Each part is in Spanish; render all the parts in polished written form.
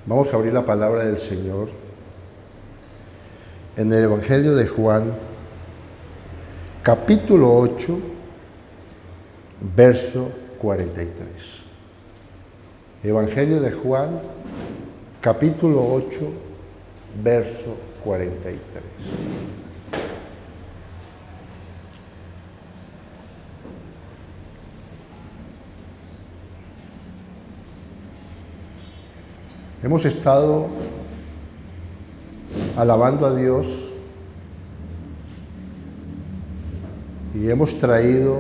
Vamos a abrir la palabra del Señor en el Evangelio de Juan, capítulo 8, verso 43. Evangelio de Juan, capítulo 8, verso 43. Hemos estado alabando a Dios y hemos traído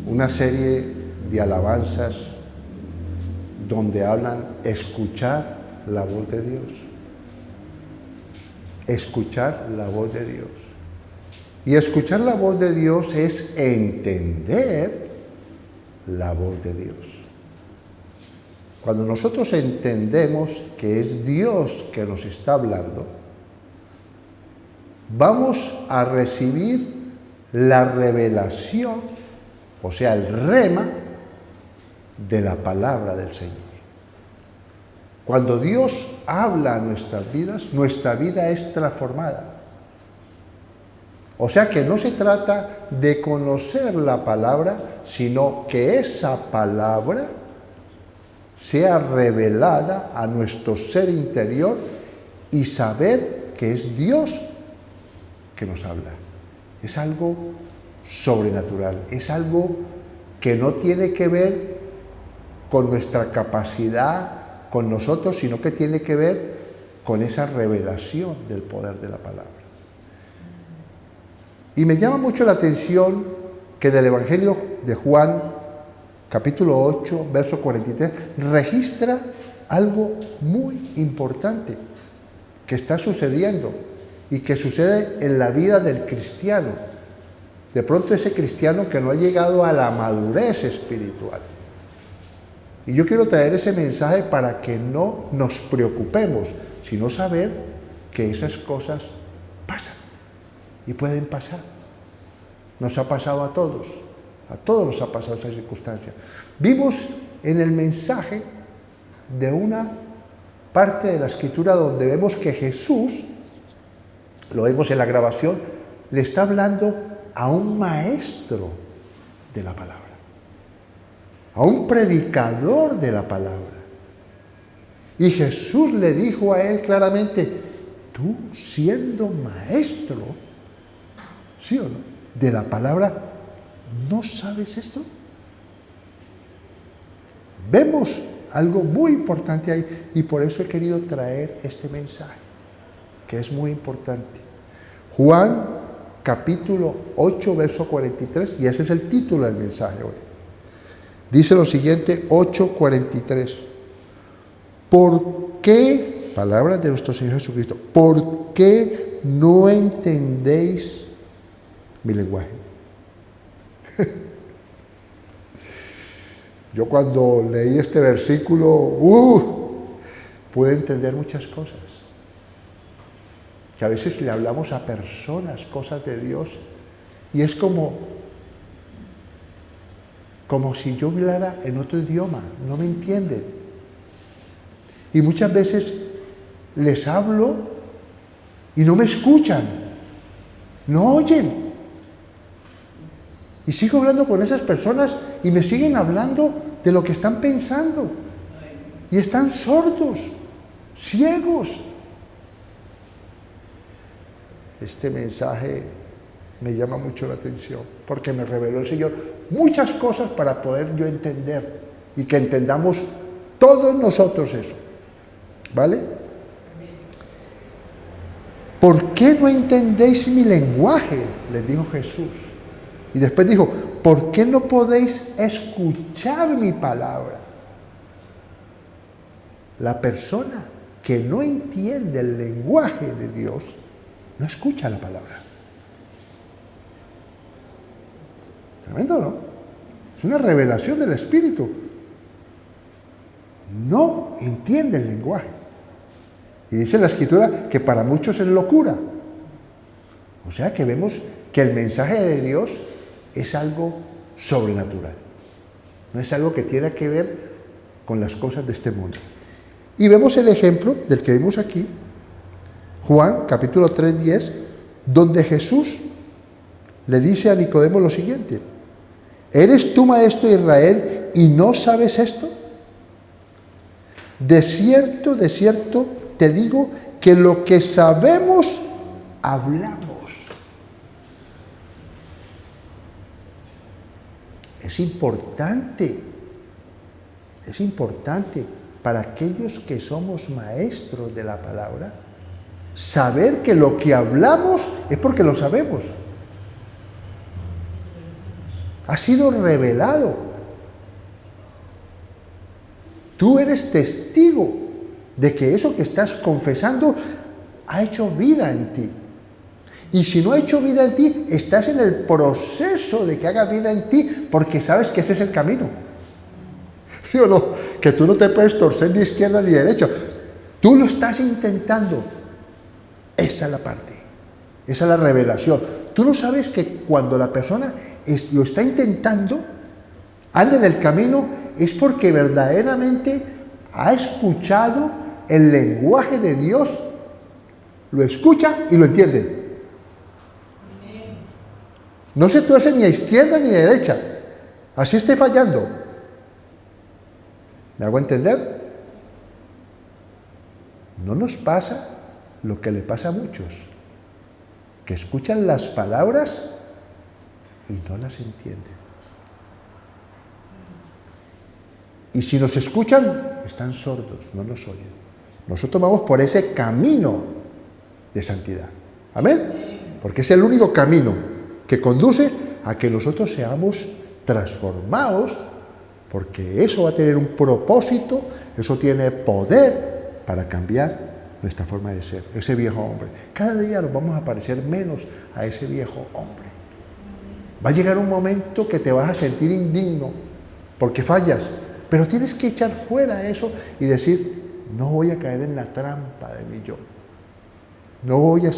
una serie de alabanzas donde hablan escuchar la voz de Dios. Escuchar la voz de Dios. Y escuchar la voz de Dios es entender la voz de Dios. Cuando nosotros entendemos que es Dios que nos está hablando, vamos a recibir la revelación, o sea, el rema de la palabra del Señor. Cuando Dios habla a nuestras vidas, nuestra vida es transformada. O sea que no se trata de conocer la palabra, sino que esa palabra sea revelada a nuestro ser interior y saber que es Dios que nos habla. Es algo sobrenatural, es algo que no tiene que ver con nuestra capacidad, con nosotros, sino que tiene que ver con esa revelación del poder de la palabra. Y me llama mucho la atención que en el Evangelio de Juan, capítulo 8, verso 43, registra algo muy importante que está sucediendo y que sucede en la vida del cristiano. De pronto ese cristiano que no ha llegado a la madurez espiritual. Y yo quiero traer ese mensaje para que no nos preocupemos, sino saber que esas cosas pasan y pueden pasar. Nos ha pasado a todos nos ha pasado esa circunstancia. Vimos en el mensaje de una parte de la Escritura donde vemos que Jesús, lo vemos en la grabación, le está hablando a un maestro de la palabra, a un predicador de la palabra. Y Jesús le dijo a él claramente, tú siendo maestro, ¿sí o no?, de la palabra, ¿no sabes esto? Vemos algo muy importante ahí y por eso he querido traer este mensaje, que es muy importante. Juan, capítulo 8, verso 43, y ese es el título del mensaje hoy. Dice lo siguiente, 8:43. ¿Por qué, palabras de nuestro Señor Jesucristo, por qué no entendéis mi lenguaje? Yo cuando leí este versículo, pude entender muchas cosas. Que a veces le hablamos a personas cosas de Dios y es como si yo hablara en otro idioma, no me entienden. Y muchas veces les hablo y no me escuchan, no oyen. Y sigo hablando con esas personas y me siguen hablando de lo que están pensando. Y están sordos, ciegos. Este mensaje me llama mucho la atención porque me reveló el Señor muchas cosas para poder yo entender y que entendamos todos nosotros eso. ¿Vale? ¿Por qué no entendéis mi lenguaje?, les dijo Jesús. Y después dijo, ¿por qué no podéis escuchar mi palabra? La persona que no entiende el lenguaje de Dios, no escucha la palabra. Tremendo, ¿no? Es una revelación del Espíritu. No entiende el lenguaje. Y dice la Escritura que para muchos es locura. O sea que vemos que el mensaje de Dios es algo sobrenatural. No es algo que tiene que ver con las cosas de este mundo. Y vemos el ejemplo del que vimos aquí, Juan capítulo 3, 10, donde Jesús le dice a Nicodemo lo siguiente: ¿eres tú maestro de Israel y no sabes esto? De cierto te digo que lo que sabemos, hablamos. Es importante para aquellos que somos maestros de la palabra, saber que lo que hablamos es porque lo sabemos. Ha sido revelado. Tú eres testigo de que eso que estás confesando ha hecho vida en ti. Y si no ha hecho vida en ti, estás en el proceso de que haga vida en ti, porque sabes que ese es el camino. ¿Sí o no? Que tú no te puedes torcer ni izquierda ni derecha. Tú lo estás intentando. Esa es la parte. Esa es la revelación. Tú no sabes que cuando la persona lo está intentando, anda en el camino, es porque verdaderamente ha escuchado el lenguaje de Dios, lo escucha y lo entiende. No se tuerce ni a izquierda ni a derecha, así esté fallando. ¿Me hago entender? No nos pasa lo que le pasa a muchos, que escuchan las palabras y no las entienden. Y si nos escuchan, están sordos, no nos oyen. Nosotros vamos por ese camino de santidad. ¿Amén? Porque es el único camino que conduce a que nosotros seamos transformados, porque eso va a tener un propósito, eso tiene poder para cambiar nuestra forma de ser, ese viejo hombre. Cada día nos vamos a parecer menos a ese viejo hombre. Va a llegar un momento que te vas a sentir indigno porque fallas, pero tienes que echar fuera eso y decir: no voy a caer en la trampa de mi yo. No voy a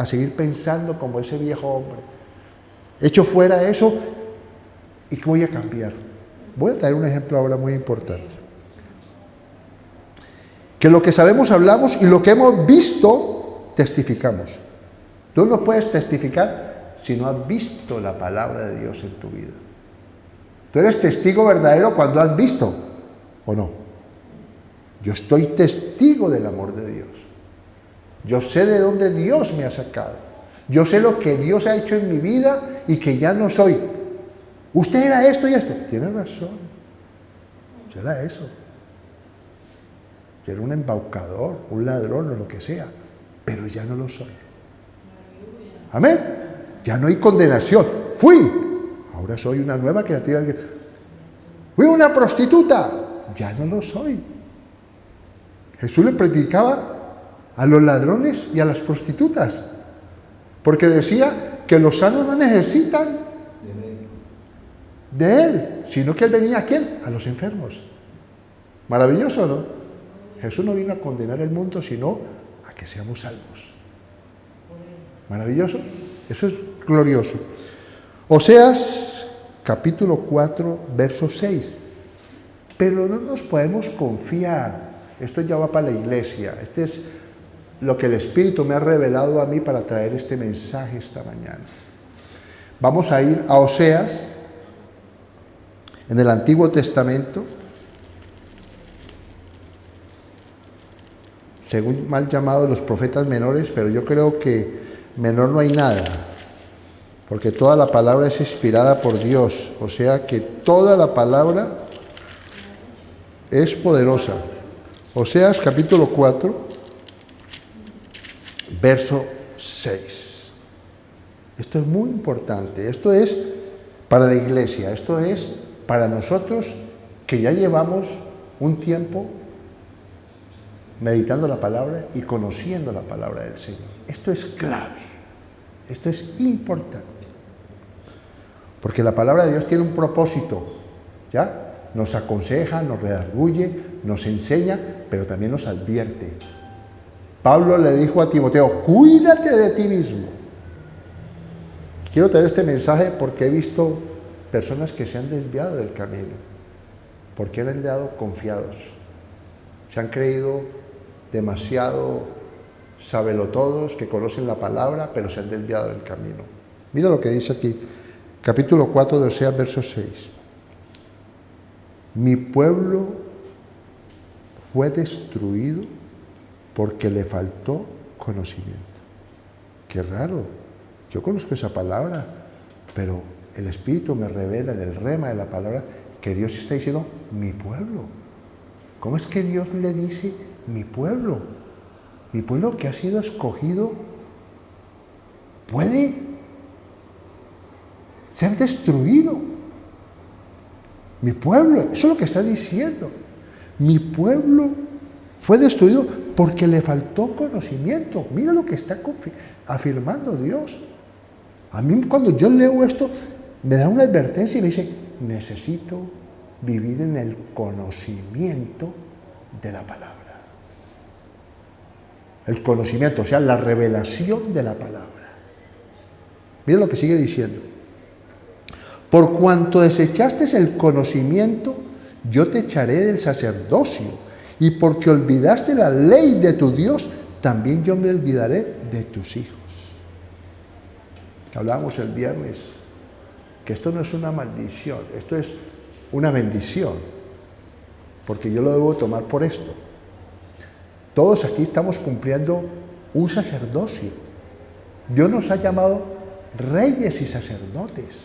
seguir pensando como ese viejo hombre. Echo fuera eso y voy a cambiar. Voy a traer un ejemplo ahora muy importante. Que lo que sabemos hablamos y lo que hemos visto testificamos. Tú no puedes testificar si no has visto la palabra de Dios en tu vida. Tú eres testigo verdadero cuando has visto, ¿o no? Yo estoy testigo del amor de Dios. Yo sé de dónde Dios me ha sacado. Yo sé lo que Dios ha hecho en mi vida y que ya no soy. Usted era esto y esto. Tiene razón. Yo era eso. Yo era un embaucador, un ladrón o lo que sea. Pero ya no lo soy. Amén. Ya no hay condenación. Fui. Ahora soy una nueva criatura. Fui una prostituta. Ya no lo soy. Jesús le predicaba a los ladrones y a las prostitutas, porque decía que los sanos no necesitan de Él, sino que Él venía ¿a quién? A los enfermos. Maravilloso, ¿no? Jesús no vino a condenar el mundo, sino a que seamos salvos. Maravilloso. Eso es glorioso. Oseas, capítulo 4, verso 6. Pero no nos podemos confiar. Esto ya va para la iglesia. Este es lo que el Espíritu me ha revelado a mí para traer este mensaje esta mañana. Vamos a ir a Oseas, en el Antiguo Testamento, según mal llamados los profetas menores, pero yo creo que menor no hay nada, porque toda la palabra es inspirada por Dios, o sea que toda la palabra es poderosa. Oseas capítulo 4, verso 6. Esto es muy importante, esto es para la iglesia, esto es para nosotros que ya llevamos un tiempo meditando la palabra y conociendo la palabra del Señor. Esto es clave, esto es importante, porque la palabra de Dios tiene un propósito, ¿ya? Nos aconseja, nos redarguye, nos enseña, pero también nos advierte. Pablo le dijo a Timoteo: cuídate de ti mismo. Quiero traer este mensaje porque he visto personas que se han desviado del camino, porque han andado confiados. Se han creído demasiado sabelotodos, que conocen la palabra, pero se han desviado del camino. Mira lo que dice aquí, capítulo 4 de Oseas, verso 6. Mi pueblo fue destruido porque le faltó conocimiento. Qué raro, yo conozco esa palabra, pero el Espíritu me revela en el rema de la palabra que Dios está diciendo mi pueblo. ¿Cómo es que Dios le dice mi pueblo? Mi pueblo que ha sido escogido puede ser destruido. Mi pueblo, eso es lo que está diciendo. Mi pueblo fue destruido porque le faltó conocimiento. Mira lo que está afirmando Dios. A mí cuando yo leo esto, me da una advertencia y me dice, necesito vivir en el conocimiento de la palabra. El conocimiento, o sea, la revelación de la palabra. Mira lo que sigue diciendo. Por cuanto desechaste el conocimiento, yo te echaré del sacerdocio, y porque olvidaste la ley de tu Dios, también yo me olvidaré de tus hijos. Hablábamos el viernes que esto no es una maldición, esto es una bendición, porque yo lo debo tomar por esto. Todos aquí estamos cumpliendo un sacerdocio. Dios nos ha llamado reyes y sacerdotes.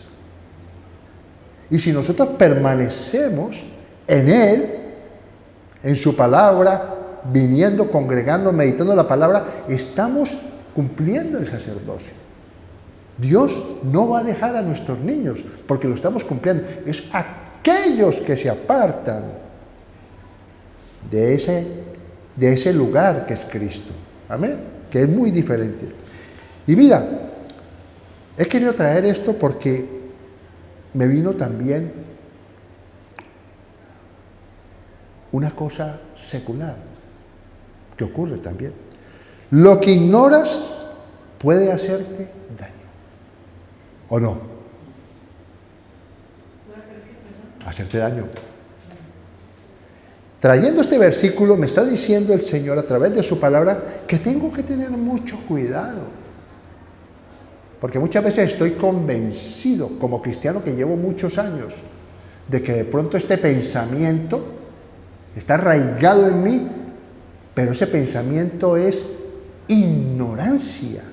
Y si nosotros permanecemos en Él, en su palabra, viniendo, congregando, meditando la palabra, estamos cumpliendo el sacerdocio. Dios no va a dejar a nuestros niños, porque lo estamos cumpliendo. Es aquellos que se apartan de ese lugar que es Cristo. Amén. Que es muy diferente. Y mira, he querido traer esto porque me vino también una cosa secular que ocurre también. Lo que ignoras puede hacerte daño. ¿O no? ¿Puede hacer qué, perdón? Hacerte daño. Trayendo este versículo me está diciendo el Señor a través de su palabra que tengo que tener mucho cuidado. Porque muchas veces estoy convencido, como cristiano que llevo muchos años, de que de pronto este pensamiento está arraigado en mí, pero ese pensamiento es ignorancia,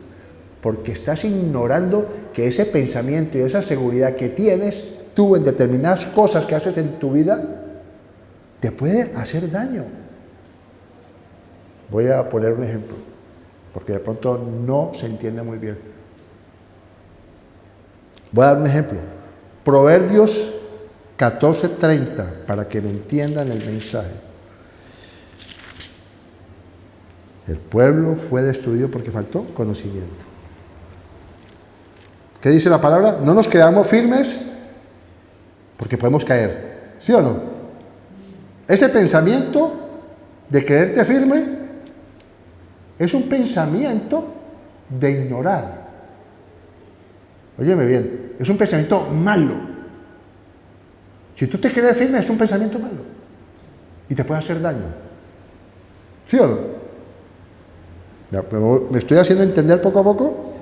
porque estás ignorando que ese pensamiento y esa seguridad que tienes tú en determinadas cosas que haces en tu vida, te puede hacer daño. Voy a poner un ejemplo, porque de pronto no se entiende muy bien. Voy a dar un ejemplo. Proverbios 14:30, para que me entiendan el mensaje. El pueblo fue destruido porque faltó conocimiento. ¿Qué dice la palabra? No nos quedamos firmes porque podemos caer. ¿Sí o no? Ese pensamiento de creerte firme es un pensamiento de ignorar. Óyeme bien, es un pensamiento malo. Si tú te crees firme, es un pensamiento malo y te puede hacer daño. ¿Sí o no? ¿Me estoy haciendo entender poco a poco?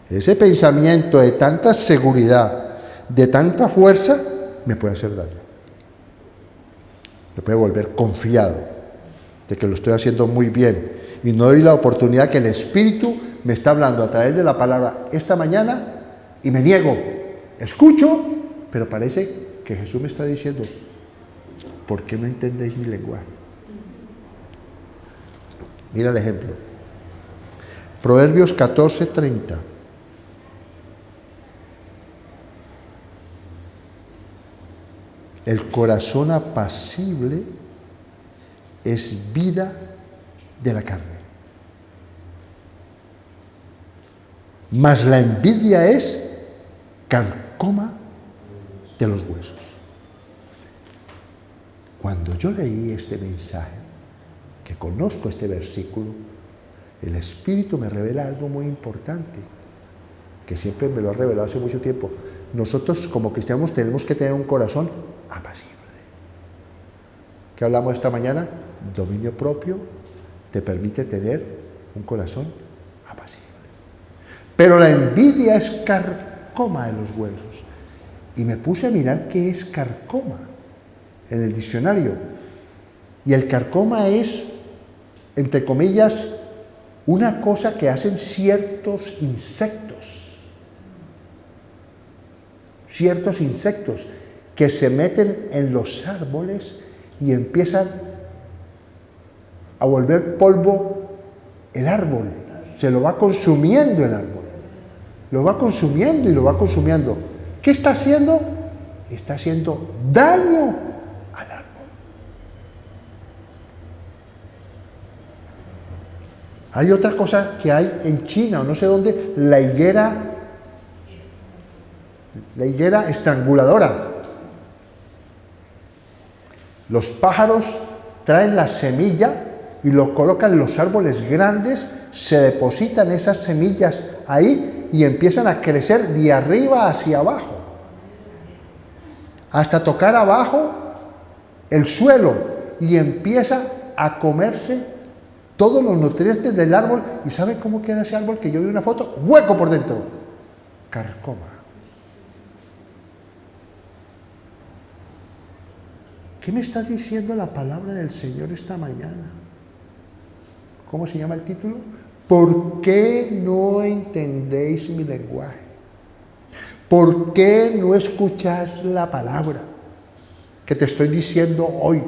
Ese pensamiento de tanta seguridad, de tanta fuerza, me puede hacer daño. Me puede volver confiado de que lo estoy haciendo muy bien y no doy la oportunidad que el Espíritu me está hablando a través de la palabra esta mañana y me niego. Escucho, pero parece que Jesús me está diciendo, ¿por qué no entendéis mi lenguaje? Mira el ejemplo. Proverbios 14:30. El corazón apacible es vida de la carne, mas la envidia es carcoma de los huesos. Cuando yo leí este mensaje, que conozco este versículo, el Espíritu me revela algo muy importante, que siempre me lo ha revelado hace mucho tiempo. Nosotros como cristianos tenemos que tener un corazón apacible. ¿Qué hablamos esta mañana? dominio propio te permite tener un corazón apacible. Pero la envidia es carcoma de los huesos. Y me puse a mirar qué es carcoma en el diccionario. Y el carcoma es, entre comillas, una cosa que hacen ciertos insectos. Ciertos insectos que se meten en los árboles y empiezan a volver polvo el árbol. Se lo va consumiendo el árbol. Lo va consumiendo y lo va consumiendo. ¿Qué está haciendo? Está haciendo daño al árbol. Hay otra cosa que hay en China, o no sé dónde, la higuera estranguladora. Los pájaros traen la semilla y lo colocan en los árboles grandes, se depositan esas semillas ahí y empiezan a crecer de arriba hacia abajo, hasta tocar abajo el suelo, y empieza a comerse todos los nutrientes del árbol. ¿Y sabe cómo queda ese árbol? Que yo vi una foto, hueco por dentro, carcoma. ¿Qué me está diciendo la palabra del Señor esta mañana? ¿Cómo se llama el título? ¿Por qué no entendéis mi lenguaje? ¿Por qué no escucháis la palabra que te estoy diciendo hoy?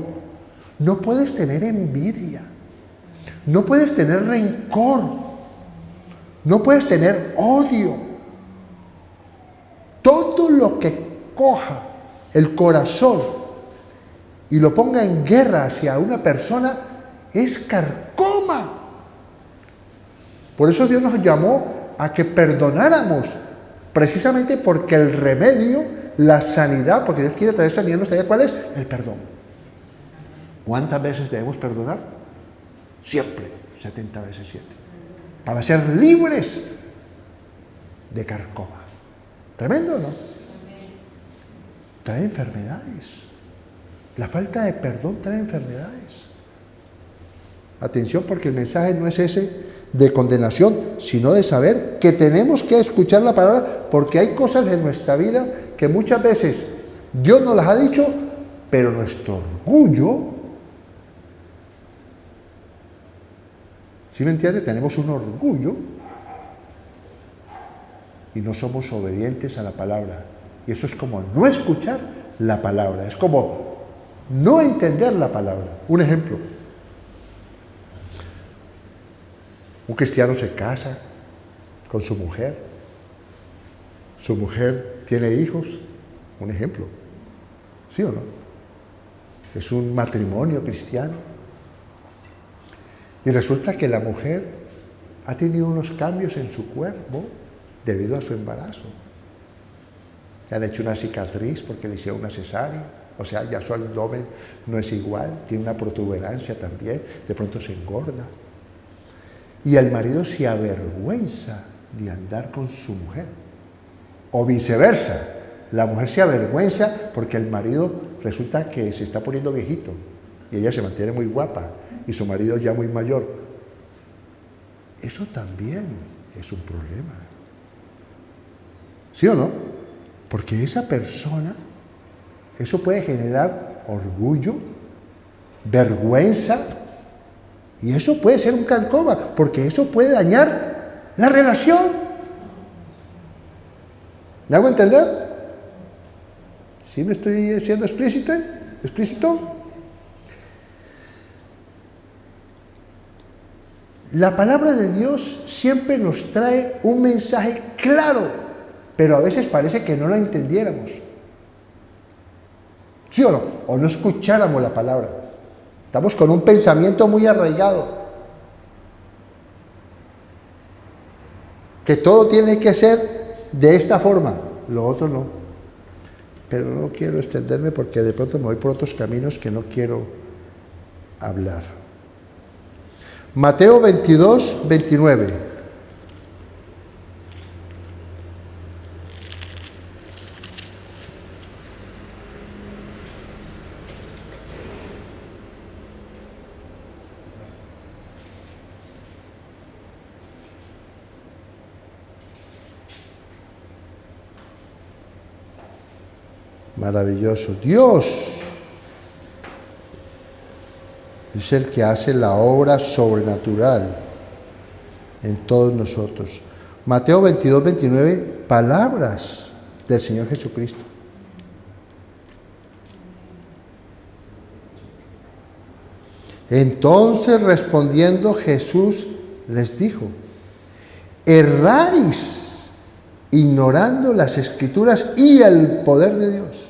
No puedes tener envidia, no puedes tener rencor, no puedes tener odio. Todo lo que coja el corazón y lo ponga en guerra hacia una persona es carcoma. Por eso Dios nos llamó a que perdonáramos, precisamente porque el remedio, la sanidad, porque Dios quiere traer sanidad en nuestra vida, ¿cuál es? El perdón. ¿Cuántas veces debemos perdonar? Siempre, 70 veces 7. Para ser libres de carcoma. Tremendo, ¿no? Trae enfermedades. La falta de perdón trae enfermedades. Atención, porque el mensaje no es ese de condenación, sino de saber que tenemos que escuchar la palabra, porque hay cosas en nuestra vida que muchas veces Dios nos las ha dicho, pero nuestro orgullo, ¿sí me entiende? Tenemos un orgullo y no somos obedientes a la palabra. Y eso es como no escuchar la palabra, es como no entender la palabra. Un ejemplo. Un cristiano se casa con su mujer tiene hijos, un ejemplo, ¿sí o no? Es un matrimonio cristiano. Y resulta que la mujer ha tenido unos cambios en su cuerpo debido a su embarazo. Le han hecho una cicatriz porque le hicieron una cesárea, o sea, ya su abdomen no es igual, tiene una protuberancia también, de pronto se engorda. Y el marido se avergüenza de andar con su mujer. O viceversa, la mujer se avergüenza porque el marido resulta que se está poniendo viejito y ella se mantiene muy guapa y su marido ya muy mayor. Eso también es un problema. ¿Sí o no? Porque esa persona, eso puede generar orgullo, vergüenza. Y eso puede ser un carcoma, porque eso puede dañar la relación. ¿Me hago entender? ¿Sí me estoy siendo explícito? La palabra de Dios siempre nos trae un mensaje claro, pero a veces parece que no lo entendiéramos. ¿Sí o no? O no escucháramos la palabra. Estamos con un pensamiento muy arraigado. Que todo tiene que ser de esta forma, lo otro no. Pero no quiero extenderme porque de pronto me voy por otros caminos que no quiero hablar. Mateo 22, 29. Maravilloso. Dios es el que hace la obra sobrenatural en todos nosotros. Mateo 22, 29, palabras del Señor Jesucristo. Entonces respondiendo Jesús les dijo: erráis ignorando las Escrituras y el poder de Dios.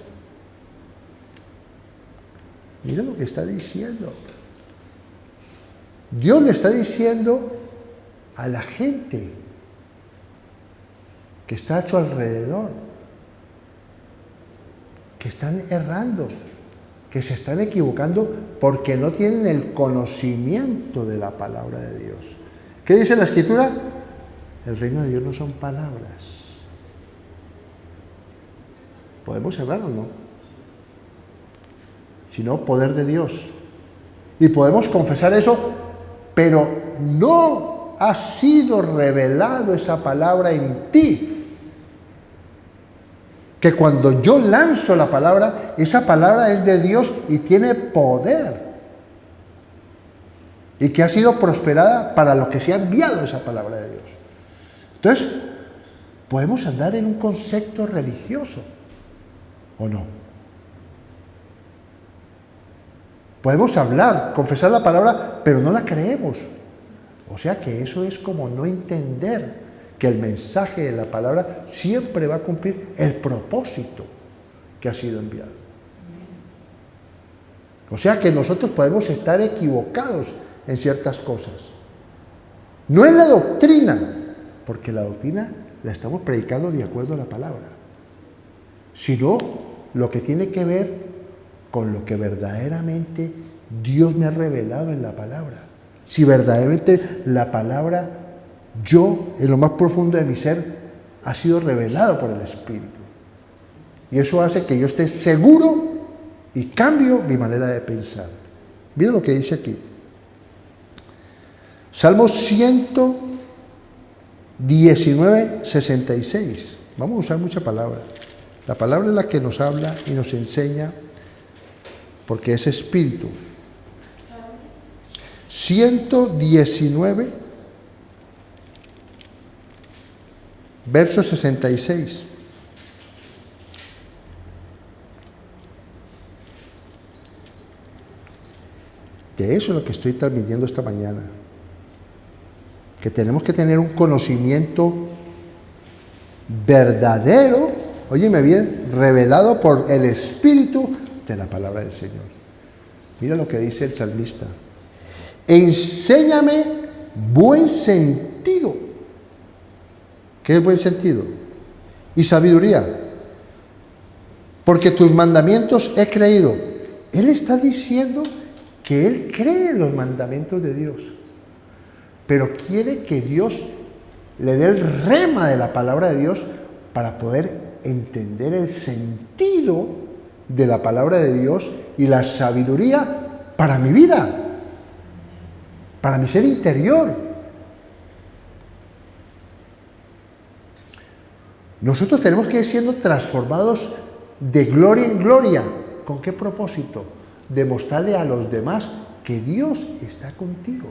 Mira lo que está diciendo. Dios le está diciendo a la gente que está a su alrededor, que están errando, que se están equivocando porque no tienen el conocimiento de la palabra de Dios. ¿Qué dice la Escritura? El reino de Dios no son palabras. ¿Podemos errar o no? Sino poder de Dios. Y podemos confesar eso, pero no ha sido revelado esa palabra en ti. Que cuando yo lanzo la palabra, esa palabra es de Dios y tiene poder. Y que ha sido prosperada para lo que se ha enviado esa palabra de Dios. Entonces, podemos andar en un concepto religioso, ¿o no? Podemos hablar, confesar la palabra, pero no la creemos. O sea que eso es como no entender que el mensaje de la palabra siempre va a cumplir el propósito que ha sido enviado. O sea que nosotros podemos estar equivocados en ciertas cosas. No en la doctrina, porque la doctrina la estamos predicando de acuerdo a la palabra, sino lo que tiene que ver con lo que verdaderamente Dios me ha revelado en la palabra. Si verdaderamente la palabra, yo, en lo más profundo de mi ser, ha sido revelado por el Espíritu. Y eso hace que yo esté seguro y cambio mi manera de pensar. Mira lo que dice aquí. Salmo 119, 66. Vamos a usar mucha palabra. La palabra es la que nos habla y nos enseña, porque es Espíritu. 119, verso 66. De eso es lo que estoy transmitiendo esta mañana. Que tenemos que tener un conocimiento verdadero, óyeme bien, revelado por el Espíritu de la palabra del Señor. Mira lo que dice el salmista. Enséñame buen sentido. ¿Qué es buen sentido? Y sabiduría. Porque tus mandamientos he creído. Él está diciendo que él cree en los mandamientos de Dios, pero quiere que Dios le dé el rema de la palabra de Dios para poder entender el sentido de la palabra de Dios y la sabiduría para mi vida, para mi ser interior. Nosotros tenemos que ir siendo transformados de gloria en gloria. ¿Con qué propósito? Demostrarle a los demás que Dios está contigo.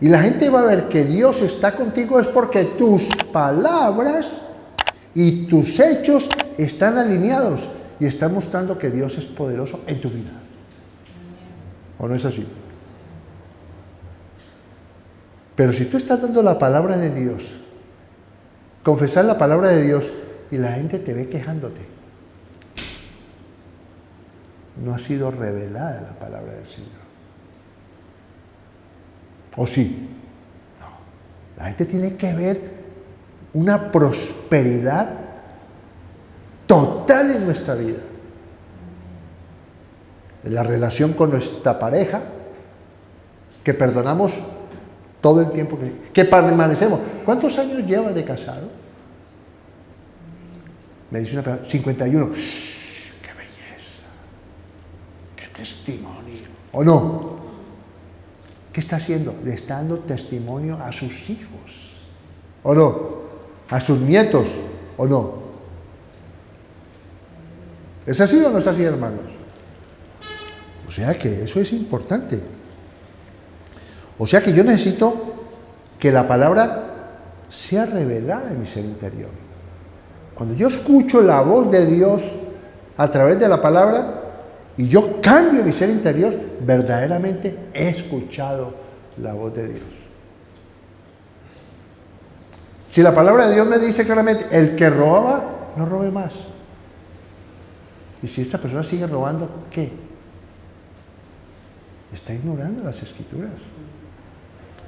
Y la gente va a ver que Dios está contigo es porque tus palabras y tus hechos están alineados y están mostrando que Dios es poderoso en tu vida. ¿O no es así? Pero si tú estás dando la palabra de Dios, confesar la palabra de Dios y la gente te ve quejándote, no ha sido revelada la palabra del Señor. ¿O sí? No. La gente tiene que ver una prosperidad total en nuestra vida. En la relación con nuestra pareja, que perdonamos todo el tiempo que permanecemos. ¿Cuántos años llevas de casado? Me dice una persona, 51. ¡Qué belleza! ¡Qué testimonio! ¿O no? ¿Qué está haciendo? Le está dando testimonio a sus hijos. ¿O no? A sus nietos. ¿O no? ¿Es así o no es así, hermanos? O sea que eso es importante. O sea que yo necesito que la palabra sea revelada en mi ser interior. Cuando yo escucho la voz de Dios a través de la palabra y yo cambio mi ser interior, verdaderamente he escuchado la voz de Dios. Si la palabra de Dios me dice claramente, el que robaba, no robe más. Y si esta persona sigue robando, ¿qué? Está ignorando las Escrituras.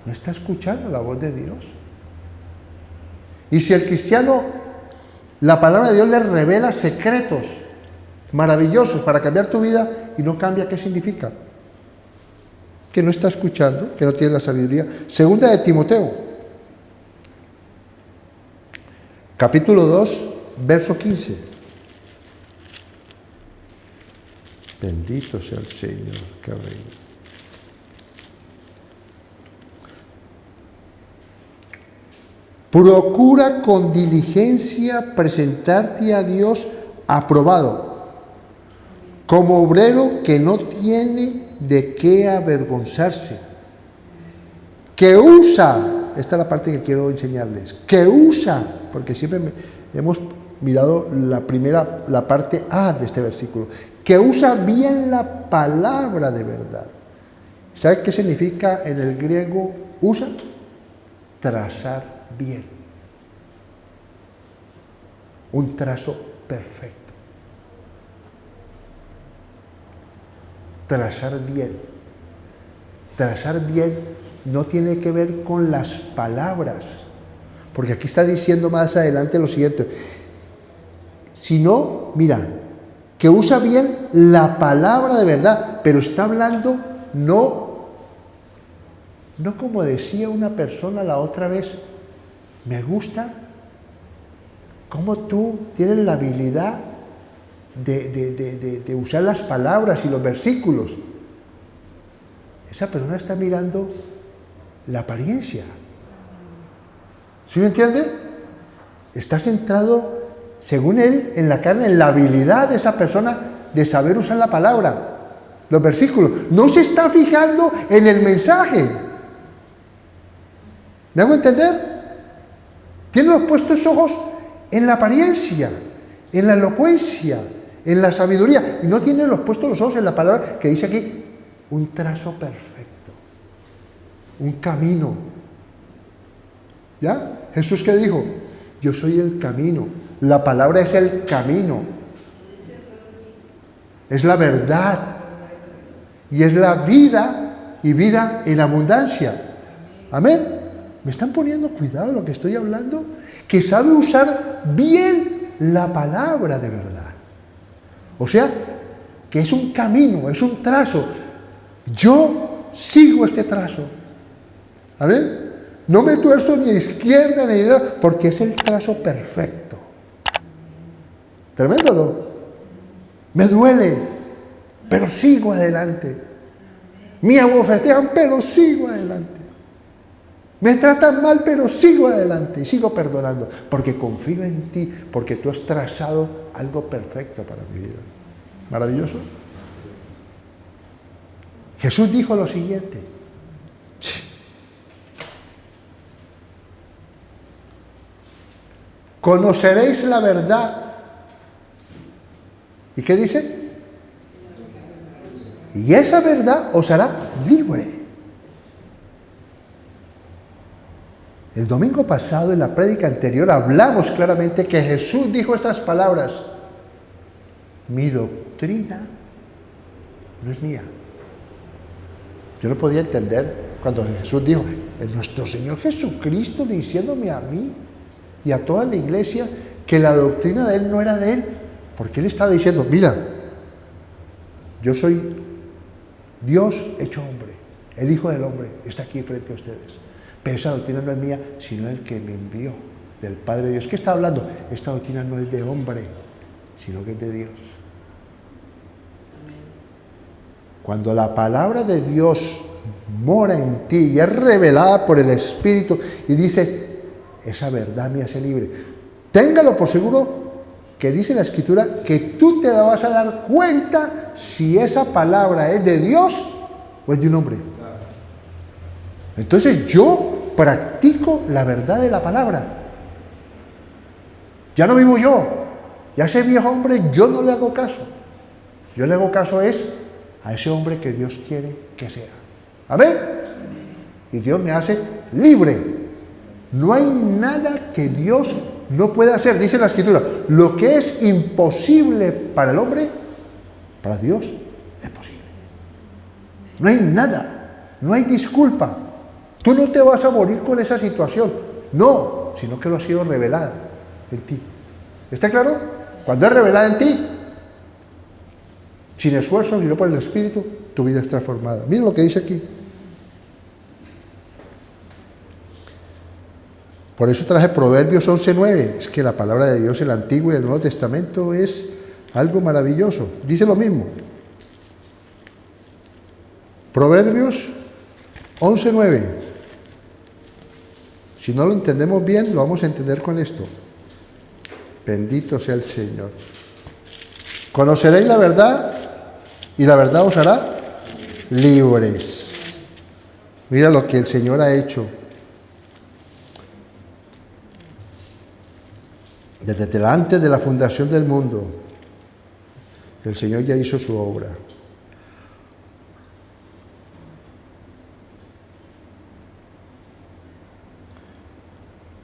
No está escuchando la voz de Dios. Y si el cristiano, la palabra de Dios le revela secretos maravillosos para cambiar tu vida y no cambia, ¿qué significa? Que no está escuchando, que no tiene la sabiduría. Segunda de Timoteo, capítulo 2, verso 15. Bendito sea el Señor, que reina. Procura con diligencia presentarte a Dios aprobado, como obrero que no tiene de qué avergonzarse, que usa, esta es la parte que quiero enseñarles, que usa, porque siempre hemos mirado la parte A de este versículo, que usa bien la palabra de verdad. ¿Sabes qué significa en el griego usa? Trazar bien. Un trazo perfecto. Trazar bien. Trazar bien no tiene que ver con las palabras, porque aquí está diciendo más adelante lo siguiente, sino, mira, que usa bien la palabra de verdad, pero está hablando no como decía una persona la otra vez, me gusta cómo tú tienes la habilidad de usar las palabras y los versículos. Esa persona está mirando la apariencia. ¿Sí me entiende? Está centrado, según él, en la carne, en la habilidad de esa persona de saber usar la palabra, los versículos. No se está fijando en el mensaje. ¿Me hago entender? Tiene los puestos ojos en la apariencia, en la elocuencia, en la sabiduría. Y no tiene los puestos los ojos en la palabra que dice aquí, un trazo perfecto, un camino. ¿Ya? Jesús, ¿qué dijo? Yo soy el camino. La palabra es el camino. Es la verdad. Y es la vida y vida en abundancia. Amén. ¿Me están poniendo cuidado en lo que estoy hablando? Que sabe usar bien la palabra de verdad. O sea, que es un camino, es un trazo. Yo sigo este trazo. ¿Amén? No me tuerzo ni a izquierda ni a derecha, porque es el trazo perfecto. Tremendo, ¿no? Me duele, pero sigo adelante. Me abofetean, pero sigo adelante. Me tratan mal, pero sigo adelante y sigo perdonando, porque confío en ti, porque tú has trazado algo perfecto para mi vida. ¿Maravilloso? Jesús dijo lo siguiente. Conoceréis la verdad. ¿Y qué dice? Y esa verdad os hará libre. El domingo pasado, en la prédica anterior, hablamos claramente que Jesús dijo estas palabras. Mi doctrina no es mía. Yo no podía entender cuando Jesús dijo, nuestro Señor Jesucristo diciéndome a mí y a toda la iglesia que la doctrina de Él no era de Él. Porque Él estaba diciendo, mira, yo soy Dios hecho hombre, el Hijo del Hombre, está aquí frente a ustedes. Pero esa doctrina no es mía, sino el que me envió, del Padre de Dios. ¿Qué está hablando? Esta doctrina no es de hombre, sino que es de Dios. Cuando la palabra de Dios mora en ti y es revelada por el Espíritu y dice, esa verdad me hace libre. Téngalo por seguro que dice la Escritura que tú te vas a dar cuenta si esa palabra es de Dios o es de un hombre. Entonces yo practico la verdad de la palabra. Ya no vivo yo. Ya ese viejo hombre yo no le hago caso. Yo le hago caso es a ese hombre que Dios quiere que sea. Amén. Y Dios me hace libre. No hay nada que Dios no pueda hacer. Dice la Escritura, lo que es imposible para el hombre, para Dios es posible. No hay nada, no hay disculpa. Tú no te vas a morir con esa situación. No, sino que lo ha sido revelada en ti. ¿Está claro? Cuando es revelada en ti, sin esfuerzo, sino por el Espíritu, tu vida es transformada. Mira lo que dice aquí. Por eso traje Proverbios 11:9. Es que la palabra de Dios, el Antiguo y el Nuevo Testamento, es algo maravilloso. Dice lo mismo. Proverbios 11:9. Si no lo entendemos bien, lo vamos a entender con esto. Bendito sea el Señor. Conoceréis la verdad y la verdad os hará libres. Mira lo que el Señor ha hecho. Desde delante de la fundación del mundo, el Señor ya hizo su obra.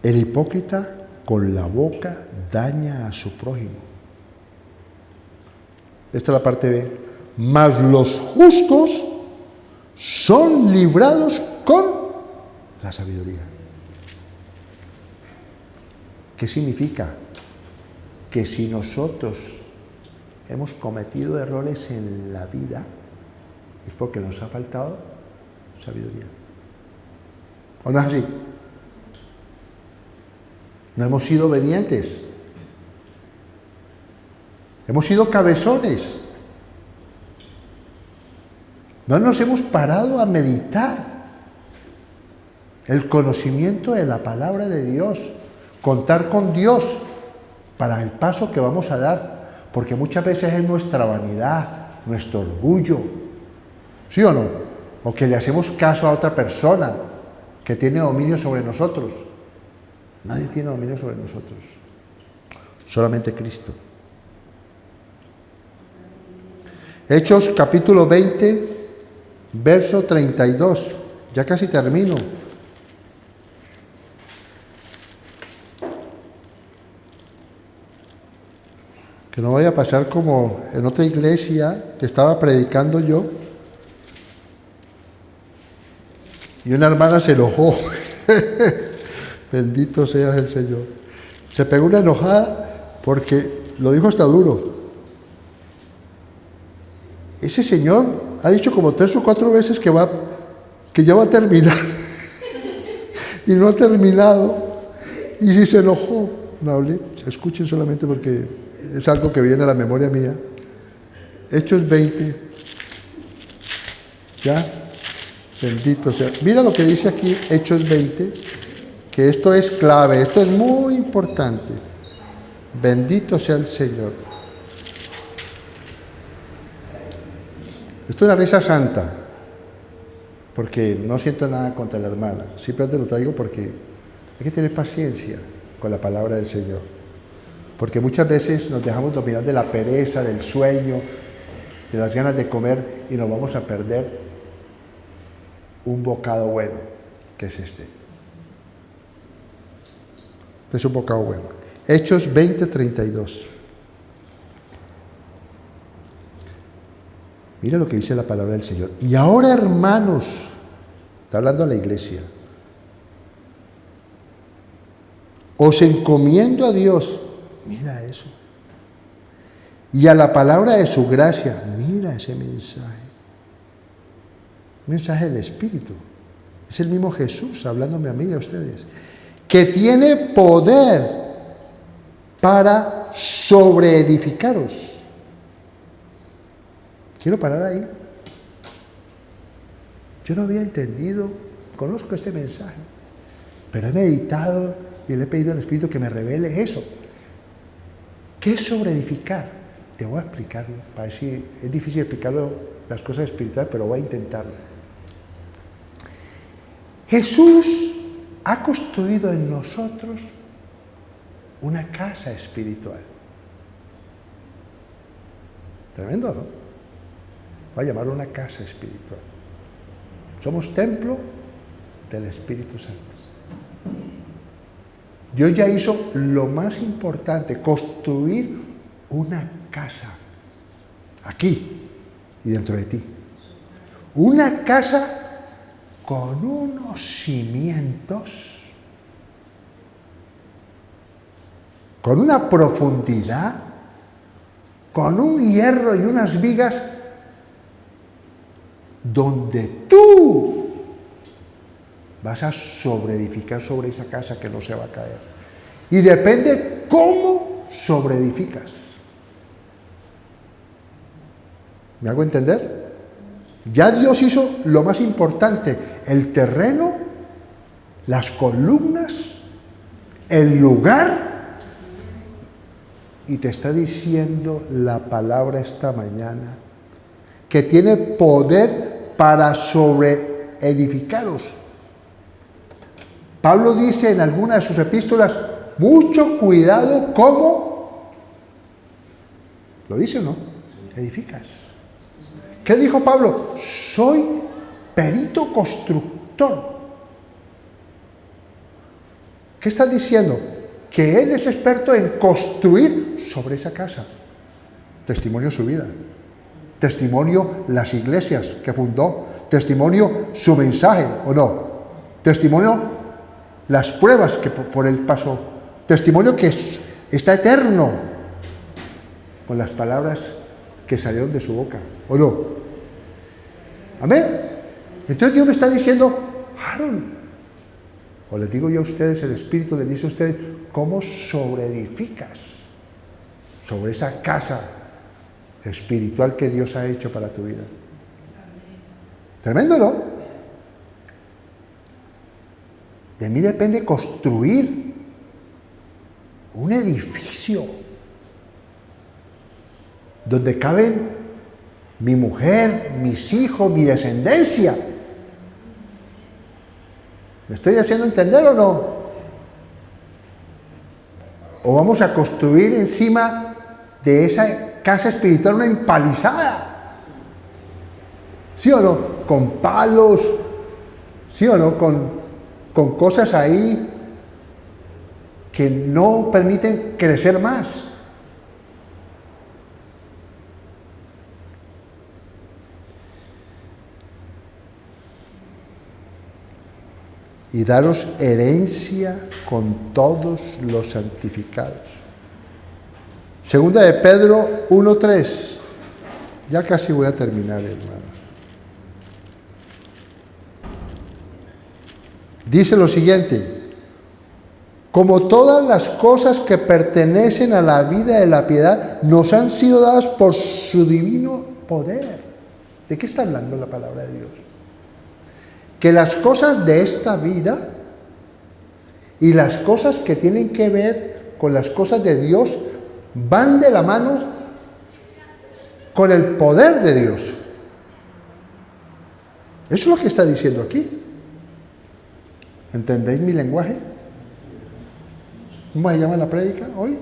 El hipócrita con la boca daña a su prójimo. Esta es la parte B. Mas los justos son librados con la sabiduría. ¿Qué significa? Que si nosotros hemos cometido errores en la vida, es porque nos ha faltado sabiduría. ¿O no es así? No hemos sido obedientes. Hemos sido cabezones. No nos hemos parado a meditar el conocimiento de la palabra de Dios, contar con Dios para el paso que vamos a dar, porque muchas veces es nuestra vanidad, nuestro orgullo, ¿sí o no? O que le hacemos caso a otra persona que tiene dominio sobre nosotros. Nadie tiene dominio sobre nosotros, solamente Cristo. Hechos capítulo 20, verso 32, ya casi termino. Que no vaya a pasar como en otra iglesia que estaba predicando yo y una hermana se enojó. Bendito sea el Señor. Se pegó una enojada porque lo dijo hasta duro. Ese señor ha dicho como 3 o 4 veces que ya va a terminar y no ha terminado. Y si se enojó, no hablé, escuchen solamente porque es algo que viene a la memoria mía. Hechos 20. ¿Ya? Bendito sea. Mira lo que dice aquí, Hechos 20, que esto es clave, esto es muy importante. Bendito sea el Señor. Esto es una risa santa, porque no siento nada contra la hermana. Simplemente lo traigo porque hay que tener paciencia con la palabra del Señor. Porque muchas veces nos dejamos dominar de la pereza, del sueño, de las ganas de comer y nos vamos a perder un bocado bueno, que es este. Este es un bocado bueno. Hechos 20:32. Mira lo que dice la palabra del Señor. Y ahora, hermanos, está hablando a la iglesia, os encomiendo a Dios. Mira eso. Y a la palabra de su gracia. Mira ese mensaje. Un mensaje del Espíritu. Es el mismo Jesús hablándome a mí y a ustedes. Que tiene poder para sobreedificaros. Quiero parar ahí. Yo no había entendido, conozco este mensaje, pero he meditado y le he pedido al Espíritu que me revele eso. ¿Qué es sobreedificar? Te voy a explicarlo. Para decir, es difícil explicarlo las cosas espirituales, pero voy a intentarlo. Jesús ha construido en nosotros una casa espiritual. Tremendo, ¿no? Va a llamarlo una casa espiritual. Somos templo del Espíritu Santo. Dios ya hizo lo más importante, construir una casa aquí y dentro de ti. Una casa con unos cimientos, con una profundidad, con un hierro y unas vigas, donde tú vas a sobreedificar sobre esa casa que no se va a caer. Y depende cómo sobreedificas. ¿Me hago entender? Ya Dios hizo lo más importante, el terreno, las columnas, el lugar, y te está diciendo la palabra esta mañana, que tiene poder para sobreedificaros. Pablo dice en alguna de sus epístolas, mucho cuidado cómo, ¿lo dice o no? Edificas. ¿Qué dijo Pablo? Soy perito constructor. ¿Qué está diciendo? Que él es experto en construir sobre esa casa. Testimonio su vida. Testimonio las iglesias que fundó. Testimonio su mensaje, ¿o no? Testimonio las pruebas que por él pasó. Testimonio que está eterno con las palabras que salieron de su boca, ¿o no? Amén. Entonces Dios me está diciendo, Aaron, o les digo yo a ustedes, el Espíritu les dice a ustedes, ¿cómo sobreedificas sobre esa casa espiritual que Dios ha hecho para tu vida? Tremendo, ¿no? De mí depende construir un edificio donde caben mi mujer, mis hijos, mi descendencia. ¿Me estoy haciendo entender o no? ¿O vamos a construir encima de esa casa espiritual una empalizada? ¿Sí o no? Con palos, ¿sí o no? Con cosas ahí que no permiten crecer más. Y daros herencia con todos los santificados. Segunda de Pedro 1:3. Ya casi voy a terminar, hermanos. Dice lo siguiente: como todas las cosas que pertenecen a la vida de la piedad nos han sido dadas por su divino poder. ¿De qué está hablando la palabra de Dios? Que las cosas de esta vida y las cosas que tienen que ver con las cosas de Dios van de la mano con el poder de Dios. Eso es lo que está diciendo aquí. ¿Entendéis mi lenguaje? ¿Cómo se llama la prédica hoy?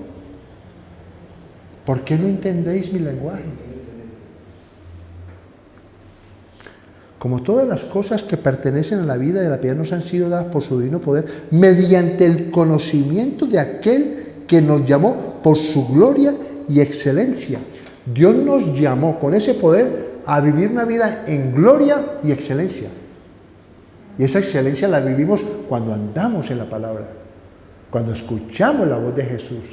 ¿Por qué no entendéis mi lenguaje? Como todas las cosas que pertenecen a la vida de la piedad nos han sido dadas por su divino poder, mediante el conocimiento de aquel que nos llamó por su gloria y excelencia. Dios nos llamó con ese poder a vivir una vida en gloria y excelencia. Y esa excelencia la vivimos cuando andamos en la palabra, cuando escuchamos la voz de Jesús,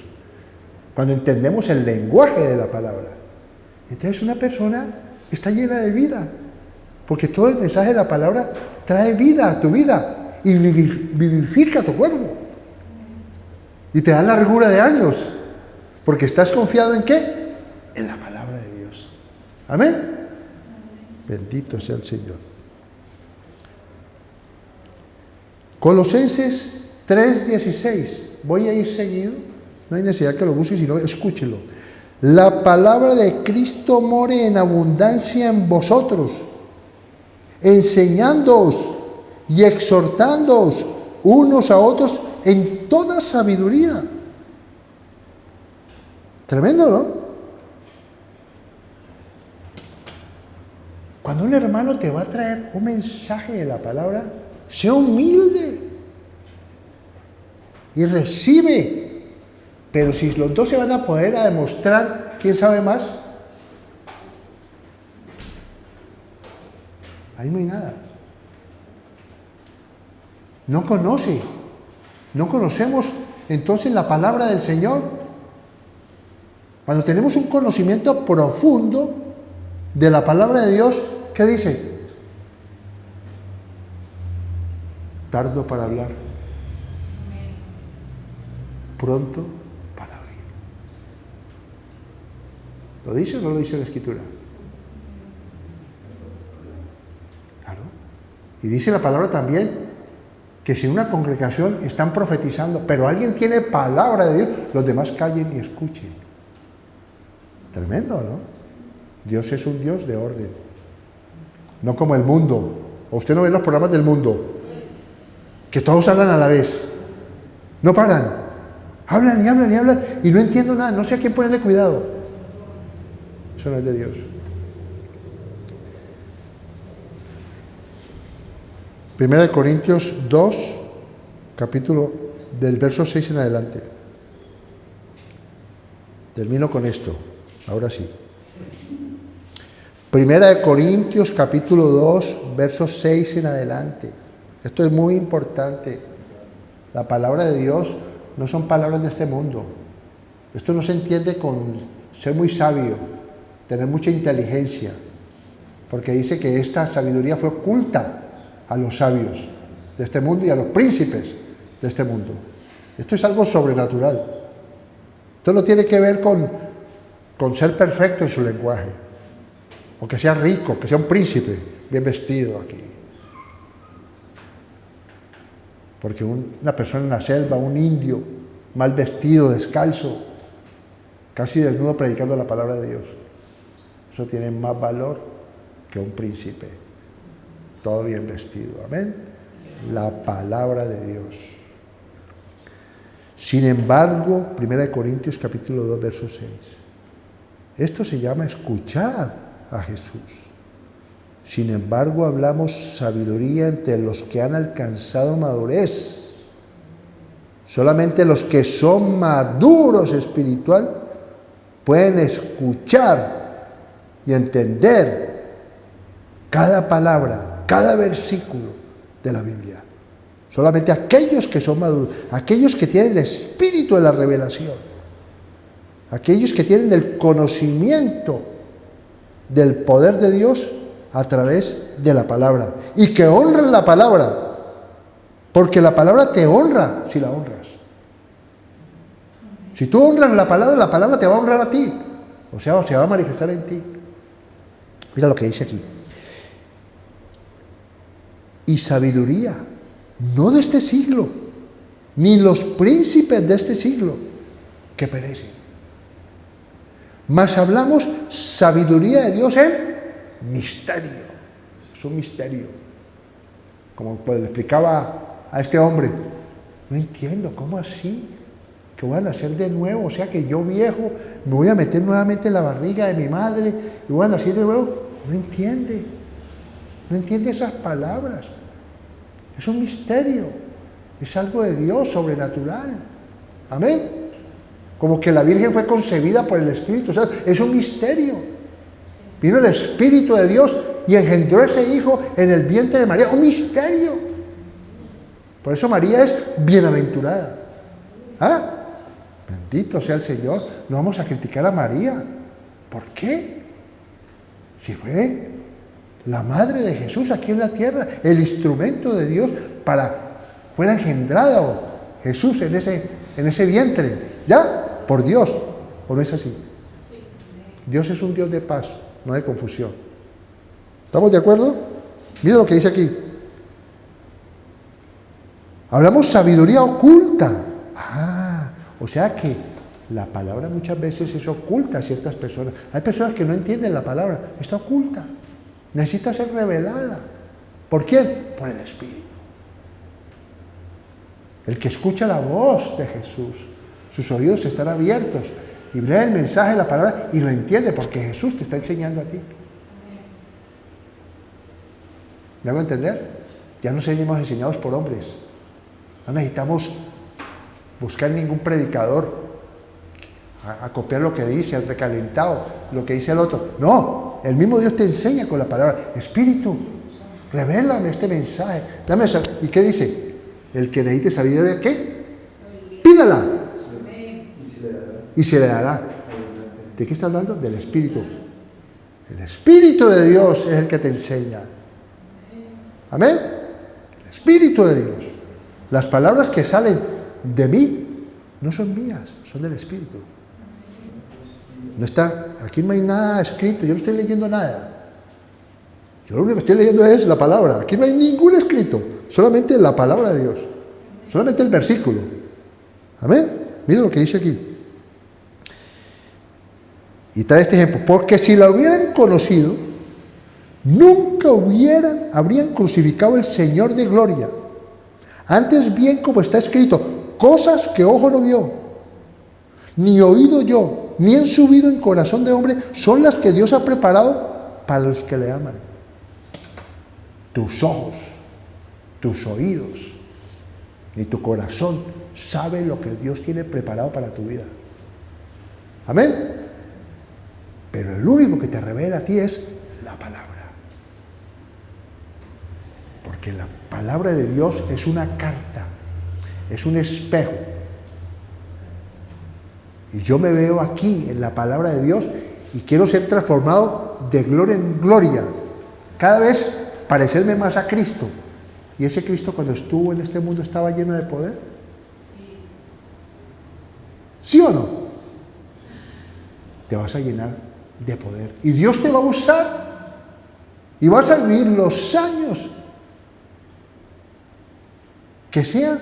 cuando entendemos el lenguaje de la palabra. Entonces una persona está llena de vida, porque todo el mensaje de la palabra trae vida a tu vida y vivifica tu cuerpo. Y te da largura de años, porque estás confiado ¿en qué? En la palabra de Dios. Amén. Bendito sea el Señor. Colosenses 3:16. Voy a ir seguido No hay necesidad que lo busque, sino escúchelo. La palabra de Cristo more en abundancia en vosotros, enseñándoos y exhortándoos unos a otros en toda sabiduría. Tremendo, ¿no? Cuando un hermano te va a traer un mensaje de la palabra, sea humilde y recibe. Pero si los dos se van a poder a demostrar quién sabe más, ahí no hay nada. No conocemos entonces la palabra del Señor. Cuando tenemos un conocimiento profundo de la palabra de Dios, ¿qué dice? Tardo para hablar, pronto para oír. ¿Lo dice o no lo dice la Escritura? Claro. Y dice la palabra también que si en una congregación están profetizando, pero alguien tiene palabra de Dios, los demás callen y escuchen. Tremendo, ¿no? Dios es un Dios de orden. No como el mundo. ¿O usted no ve los programas del mundo? Que todos hablan a la vez. No paran. Hablan y hablan y hablan y no entiendo nada. No sé a quién ponerle cuidado. Eso no es de Dios. Primera de Corintios 2, capítulo del verso 6 en adelante. Termino con esto, ahora sí. Primera de Corintios, capítulo 2, verso 6 en adelante. Esto es muy importante. La palabra de Dios no son palabras de este mundo. Esto no se entiende con ser muy sabio, tener mucha inteligencia, porque dice que esta sabiduría fue oculta a los sabios de este mundo y a los príncipes de este mundo. Esto es algo sobrenatural. Esto no tiene que ver con ser perfecto en su lenguaje, o que sea rico, que sea un príncipe, bien vestido aquí. Porque una persona en la selva, un indio, mal vestido, descalzo, casi desnudo predicando la palabra de Dios, eso tiene más valor que un príncipe, todo bien vestido. Amén. La palabra de Dios. Sin embargo, 1 Corintios capítulo 2, verso 6. Esto se llama escuchar a Jesús. Sin embargo, hablamos sabiduría entre los que han alcanzado madurez. Solamente los que son maduros espiritual pueden escuchar y entender cada palabra, cada versículo de la Biblia. Solamente aquellos que son maduros, aquellos que tienen el espíritu de la revelación, aquellos que tienen el conocimiento del poder de Dios a través de la palabra y que honran la palabra, porque la palabra te honra si la honras. Si tú honras la palabra te va a honrar a ti, o sea, se va a manifestar en ti. Mira lo que dice aquí. Y sabiduría, no de este siglo, ni los príncipes de este siglo, que perecen. Mas hablamos sabiduría de Dios en misterio. Es un misterio. Como pues, le explicaba a este hombre, no entiendo, ¿cómo así? Que voy a nacer de nuevo, o sea que yo viejo me voy a meter nuevamente en la barriga de mi madre y voy a nacer de nuevo. No entiende esas palabras. Es un misterio, es algo de Dios sobrenatural. Amén. Como que la Virgen fue concebida por el Espíritu, o sea, es un misterio. Vino el Espíritu de Dios y engendró ese hijo en el vientre de María, un misterio. Por eso María es bienaventurada. ¿Ah? Bendito sea el Señor. No vamos a criticar a María. ¿Por qué? Si fue la madre de Jesús aquí en la tierra, el instrumento de Dios para fuera engendrado Jesús en ese vientre, ¿ya? Por Dios. ¿O no es así? Dios es un Dios de paz, no de confusión. ¿Estamos de acuerdo? Mira lo que dice aquí. Hablamos sabiduría oculta. O sea que La palabra muchas veces es oculta a ciertas personas. Hay personas que no entienden la palabra, está oculta. Necesita ser revelada. ¿Por quién? Por el Espíritu. El que escucha la voz de Jesús, sus oídos están abiertos y lee el mensaje de la palabra y lo entiende porque Jesús te está enseñando a ti. ¿Me hago entender? Ya no seguimos enseñados por hombres. No necesitamos buscar ningún predicador a copiar lo que dice, el recalentado, lo que dice el otro. No, el mismo Dios te enseña con la palabra. Espíritu, revélame este mensaje. Dame esa. ¿Y qué dice? El que necesite sabiduría, ¿qué? Pídala. Y se le dará. ¿De qué está hablando? Del Espíritu. El Espíritu de Dios es el que te enseña. Amén. El Espíritu de Dios. Las palabras que salen de mí no son mías, son del Espíritu. No está, aquí no hay nada escrito, yo no estoy leyendo nada. Yo lo único que estoy leyendo es la palabra. Aquí no hay ningún escrito, solamente la palabra de Dios. Solamente el versículo. Amén. Mira lo que dice aquí. Y trae este ejemplo. Porque si la hubieran conocido, nunca habrían crucificado al Señor de gloria. Antes bien, como está escrito, cosas que ojo no vio, ni oído yo, ni han subido en corazón de hombre, son las que Dios ha preparado para los que le aman. Tus ojos, tus oídos, ni tu corazón sabe lo que Dios tiene preparado para tu vida. Amén. Pero el único que te revela a ti es la palabra. Porque la palabra de Dios es una carta, es un espejo. Y yo me veo aquí en la palabra de Dios y quiero ser transformado de gloria en gloria. Cada vez parecerme más a Cristo. ¿Y ese Cristo cuando estuvo en este mundo estaba lleno de poder? ¿Sí o no? Te vas a llenar de poder. Y Dios te va a usar. Y vas a vivir los años que sean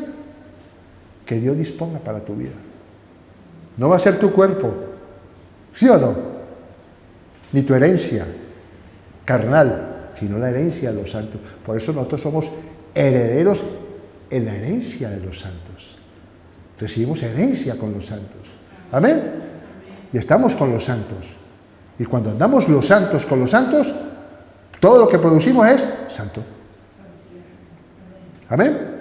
que Dios disponga para tu vida. No va a ser tu cuerpo, ¿sí o no? Ni tu herencia carnal, sino la herencia de los santos. Por eso nosotros somos herederos en la herencia de los santos. Recibimos herencia con los santos. ¿Amén? Y estamos con los santos. Y cuando andamos los santos con los santos, todo lo que producimos es santo. ¿Amén?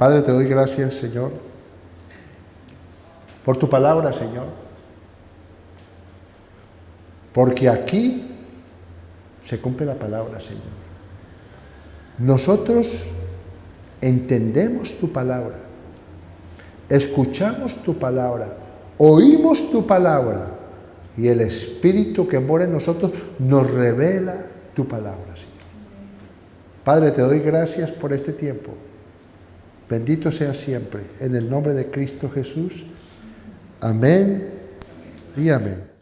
Padre, te doy gracias, Señor, por tu palabra, Señor. Porque aquí se cumple la palabra, Señor. Nosotros entendemos tu palabra, escuchamos tu palabra, oímos tu palabra y el Espíritu que mora en nosotros nos revela tu palabra, Señor. Padre, te doy gracias por este tiempo. Bendito sea siempre, en el nombre de Cristo Jesús. Amén y amén.